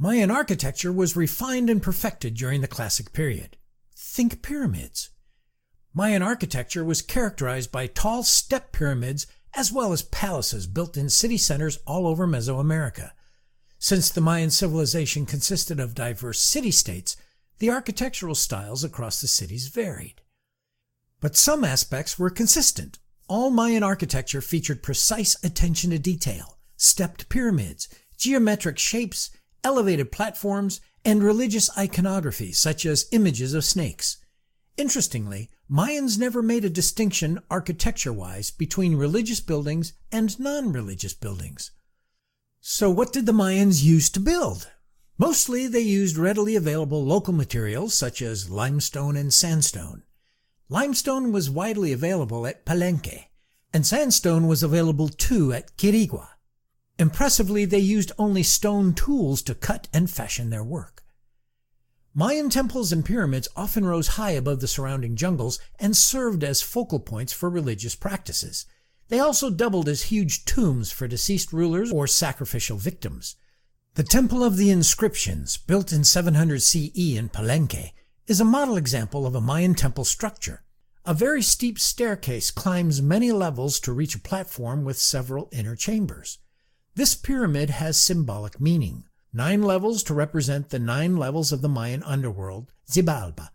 Mayan architecture was refined and perfected during the Classic period. Think pyramids. Mayan architecture was characterized by tall step pyramids as well as palaces built in city centers all over Mesoamerica. Since the Mayan civilization consisted of diverse city-states, the architectural styles across the cities varied. But some aspects were consistent. All Mayan architecture featured precise attention to detail, stepped pyramids, geometric shapes, elevated platforms, and religious iconography such as images of snakes. Interestingly, Mayans never made a distinction architecture-wise between religious buildings and non-religious buildings. So what did the Mayans use to build? Mostly they used readily available local materials such as limestone and sandstone. Limestone was widely available at Palenque, and sandstone was available too at Quirigua. Impressively, they used only stone tools to cut and fashion their work. Mayan temples and pyramids often rose high above the surrounding jungles and served as focal points for religious practices. They also doubled as huge tombs for deceased rulers or sacrificial victims. The Temple of the Inscriptions, built in 700 CE in Palenque, is a model example of a Mayan temple structure. A very steep staircase climbs many levels to reach a platform with several inner chambers. This pyramid has symbolic meaning. 9 levels to represent the 9 levels of the Mayan underworld, Xibalba.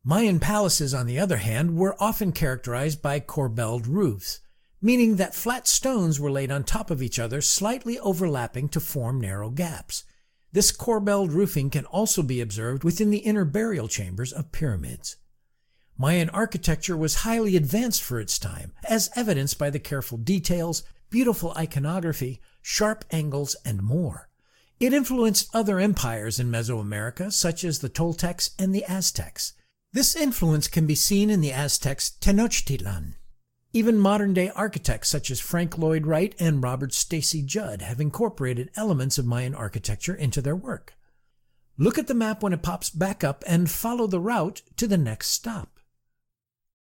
Mayan palaces, on the other hand, were often characterized by corbelled roofs, meaning that flat stones were laid on top of each other, slightly overlapping to form narrow gaps. This corbelled roofing can also be observed within the inner burial chambers of pyramids. Mayan architecture was highly advanced for its time, as evidenced by the careful details, beautiful iconography, sharp angles, and more. It influenced other empires in Mesoamerica, such as the Toltecs and the Aztecs. This influence can be seen in the Aztecs' Tenochtitlan. Even modern-day architects such as Frank Lloyd Wright and Robert Stacey Judd have incorporated elements of Mayan architecture into their work. Look at the map when it pops back up and follow the route to the next stop.